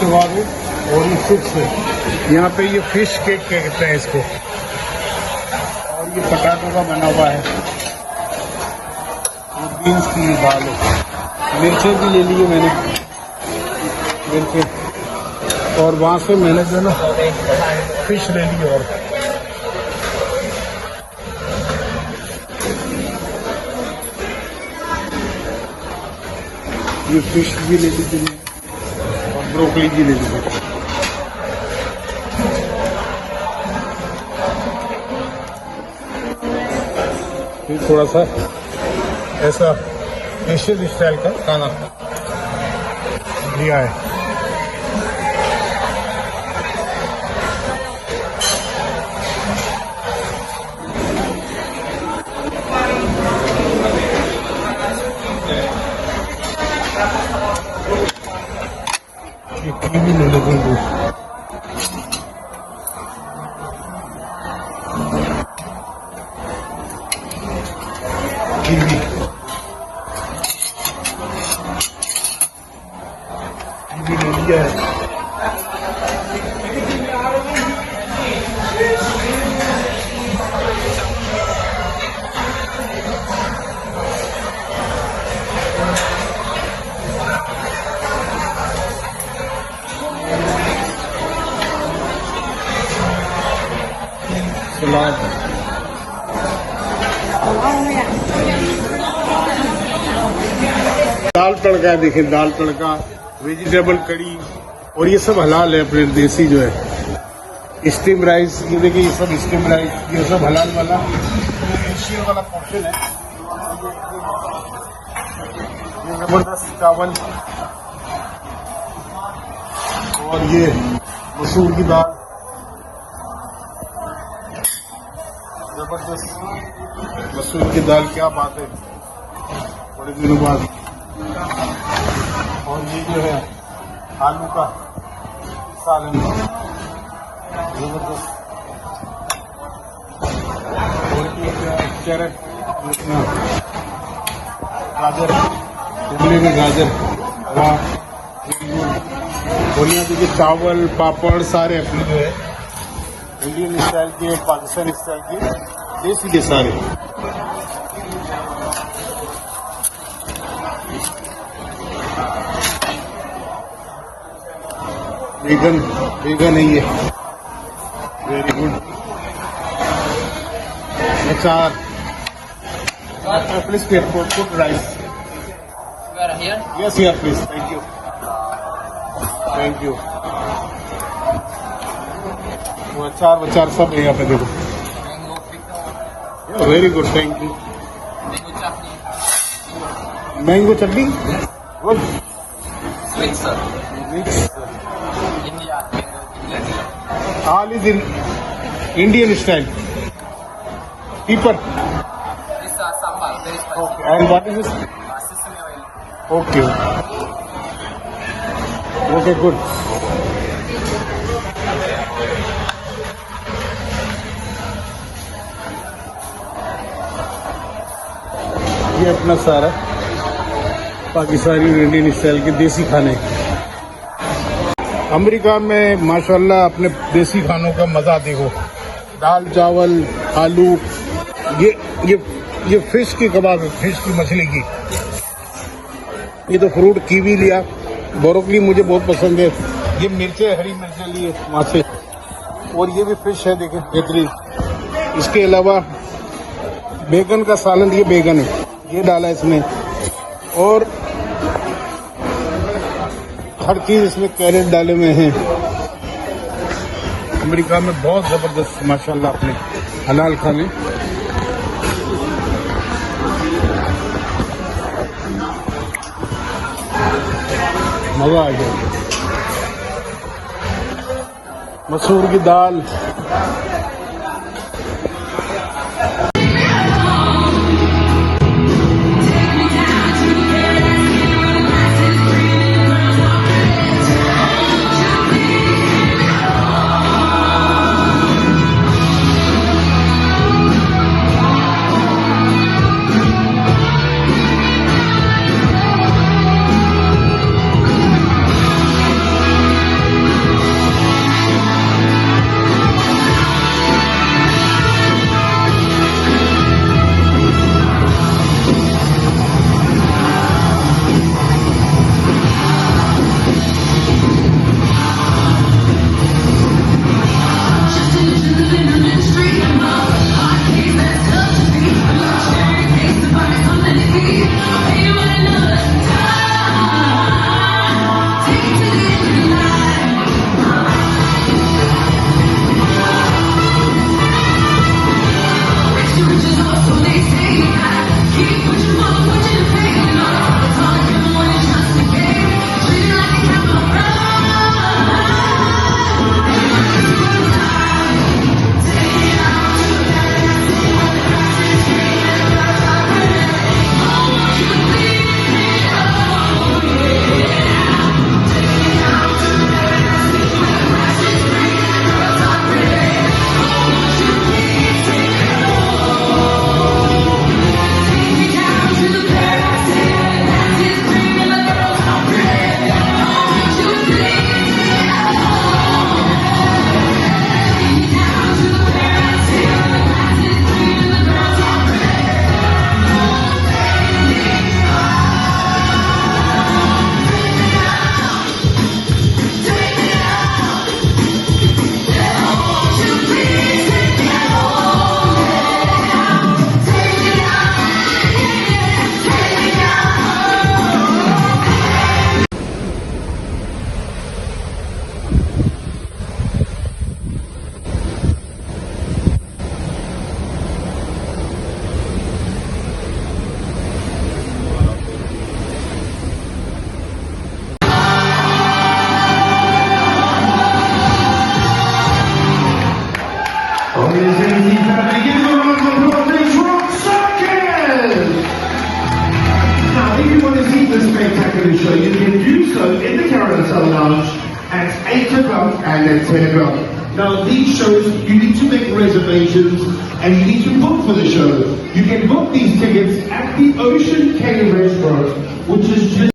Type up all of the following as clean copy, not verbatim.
कबाब है और ये फिश है। यहाँ पे ये फिश केक कहते हैं इसको, और ये पटाटों का बना हुआ है, और बीन्स की दाल है। मिर्चें भी ले ली है मैंने, मिर्चें, और वहाँ से मैंने जो ना फिश ले ली। और ये फिश भी ले ली थी और ब्रोकली भी ले ली थी। फिर थोड़ा सा ऐसा एशियन स्टाइल का खाना दिया है। ये कीवी ले लेते हैं। कीवी ले लिया है। सलाद, दाल तड़का, देखिए दाल तड़का, वेजिटेबल कड़ी, और ये सब हलाल है अपने देसी जो है। स्टीम राइस, ये देखिए ये सब स्टीम राइस, ये सब हलाल वाला एशियन वाला पोर्शन है। ये जबरदस्त चावल, और ये मसूर की दाल, जबरदस्त मसूर की दाल, क्या बात है बड़े दिनों बाद। और ये जो है आलू का सालन, जबरदस्त। और ये कैरेट, गाजर, इडली में गाजर, वाह। और यहाँ देखिए चावल, पापड़, सारे अपने जो है इंडियन स्टाइल के, पाकिस्तानी स्टाइल के, देसी के सारे। वेगन है ये, वेरी गुड। अचार, please put rice. Yes here please, thank you, thank you. वो अचार सब है यहाँ पे, देखो। Very good, thank you. Mango chutney, good. Mix all is in Indian style. Pepper. This sambar, very spicy. Okay. And what is this? Sesame oil. Okay. Okay, good. ये अपना सारा पाकिस्तानी इंडियन स्टाइल के देसी खाने। अमेरिका में माशाल्लाह अपने देसी खानों का मजा देखो। दाल चावल, आलू, ये फिश की कबाब है, फिश की, मछली की। ये तो फ्रूट कीवी लिया, ब्रोकली मुझे बहुत पसंद है। ये मिर्चें, हरी मिर्चें लिए वहाँ से, और ये भी फिश है, देखें बेहतरीन। इसके अलावा बैगन का सालन, ये बैगन है, ये डाला इसमें, और हर चीज इसमें कैरेट डाले हुए हैं। अमेरिका में बहुत जबरदस्त माशाल्लाह अपने हलाल खाने। मजा आ गया। मसूर की दाल, and then 10 o'clock. Now these shows, you need to make reservations and you need to book for the show. You can book these tickets at the Ocean Cay Restaurant, which is just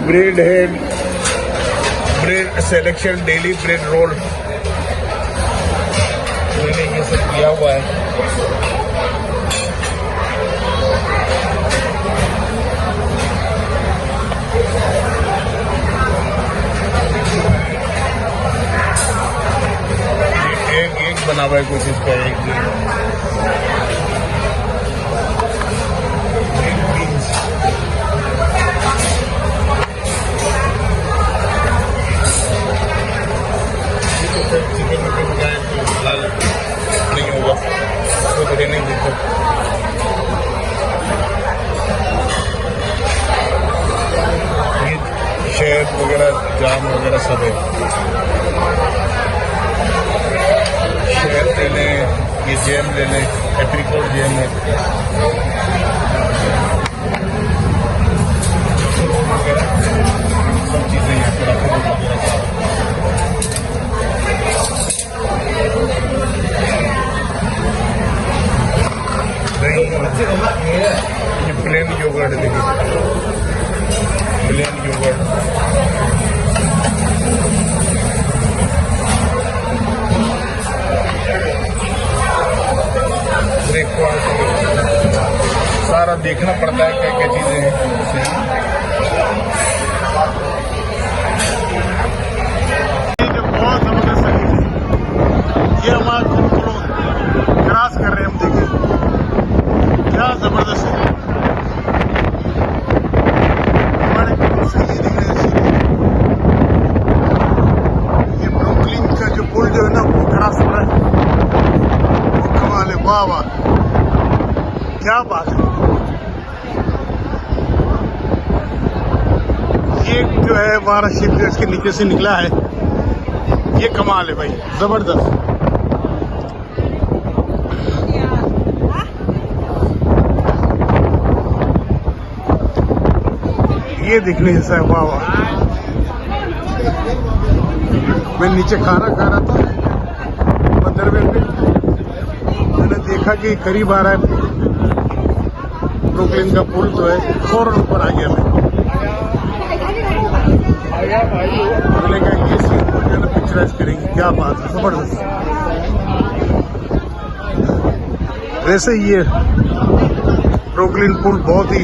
bread है, bread selection daily bread roll मैंने ये सब किया हुआ है। एक बना हुआ है कुछ इसका नहीं होगा तो मुझे नहीं देखो। ये शहद वगैरह जाम वगैरह सब है। शहद ले लें, ये जैम ले लें, एप्रिकॉट जैम है वगैरह सब चीज़ें हैं। ये प्लेन योगर्ट देखिए, प्लेन योगर्ट ब्रेकफास्ट सारा देखना पड़ता है क्या क्या चीजें हैं। ये बहुत जबरदस्त है, ये हमारा क्रॉस कर रहे हैं हम, देखिए क्या जबरदस्त है। हमारे ये ब्रुकलिन का जो पुल जो है ना वो क्रॉस हो रहा है, वो कमाल है। वाह वाह क्या बात है। ये जो है हमारा शिप जो इसके नीचे से निकला है, ये कमाल है भाई, जबरदस्त। ये देखने जैसा है, वाह वाह। मैं नीचे खाना खा रहा था बंदरवे पे, मैंने देखा कि करीब आ रहा है ब्रुकलिन का पुल जो है, फौरन ऊपर आ गया मैं। मैंने कहा ये सीन को जो है ना पिक्चराइज करेंगे, क्या बात है, जबरदस्त। वैसे ये ब्रुकलिन पुल बहुत ही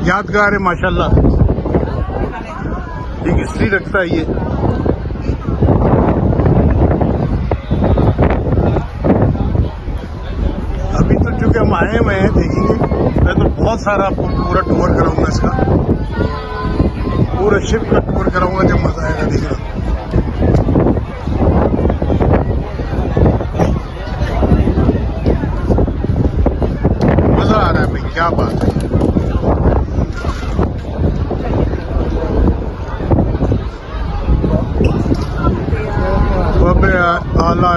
यादगार है माशाल्लाह, एक हिस्ट्री रखता है ये। अभी तो चूंकि हम आए हुए हैं, देखेंगे मैं तो बहुत सारा आपको पूरा टूर कराऊंगा इसका। पूरा शिप का टूर कराऊंगा, जब मजा आएगा देखना। मजा आ रहा है भाई, क्या बात है। आला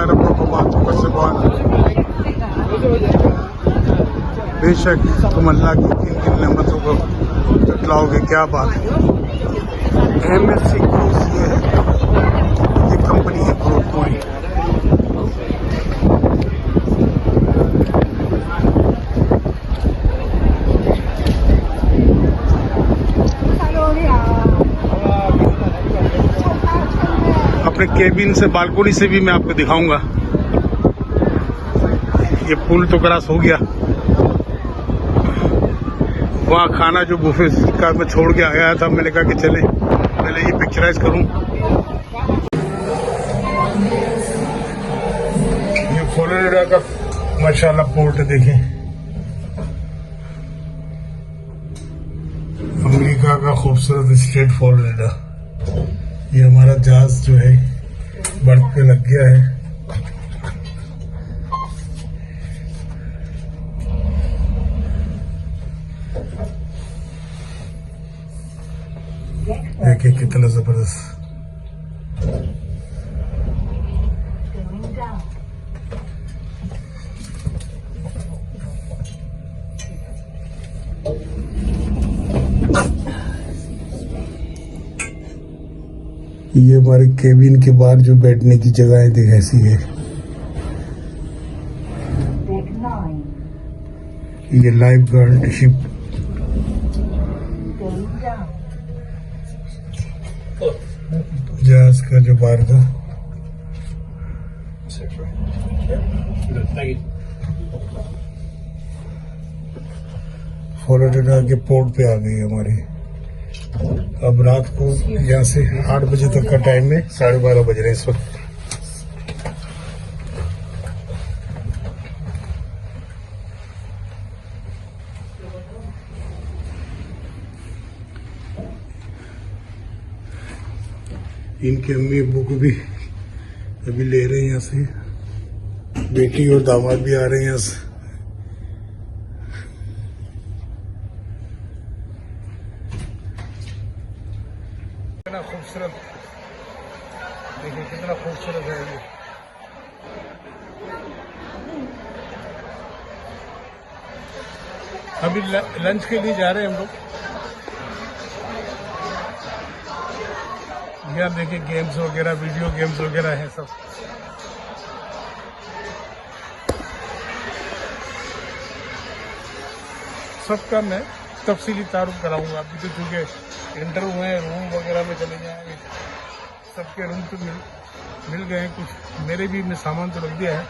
बेशक तुम अल्लाह की किन नेमतों को जतलाओगे, क्या बात है। MSC क्रूज ये कंपनी है क्रूज पूरी। अपने केबिन से, बालकोनी से भी मैं आपको दिखाऊंगा। ये पुल तो क्रॉस हो गया, वहाँ खाना जो बुफे का मैं छोड़ के आया था, मैंने कहा कि चले पहले ये पिक्चराइज करूं। ये फ्लोरिडा का माशाल्लाह पोर्ट है, देखें। अमेरिका का खूबसूरत स्टेट फ्लोरिडा। ये हमारा जहाज जो है बर्फ पे लग गया है। देखिए कितना जबरदस्त। ये हमारे केबिन के बाहर जो बैठने की जगह है, देख ऐसी है। ये लाइफ गार्ड शिप जहाज का जो बाहर का। फ्लोरिडा के पोर्ट पे आ गई हमारी। अब रात को यहाँ से 8 बजे तक का टाइम है, 12:30 बज रहे हैं इस वक्त। इनके अम्मी अब्बू को भी अभी ले रहे हैं यहाँ से, बेटी और दामाद भी आ रहे हैं यहाँ से। कितना खूबसूरत, देखिए कितना खूबसूरत है ये। अभी लंच के लिए जा रहे हैं हम लोग। यहाँ देखिए गेम्स वगैरह, वीडियो गेम्स वगैरह है सब। सबका मैं तफसीली तारुफ कराऊंगा। अभी तो चूंकि इंटर हुए हैं, रूम वगैरह में चले जाएंगे। सबके रूम तो मिल गए हैं, कुछ मेरे भी, मैं सामान तो रख दिया है।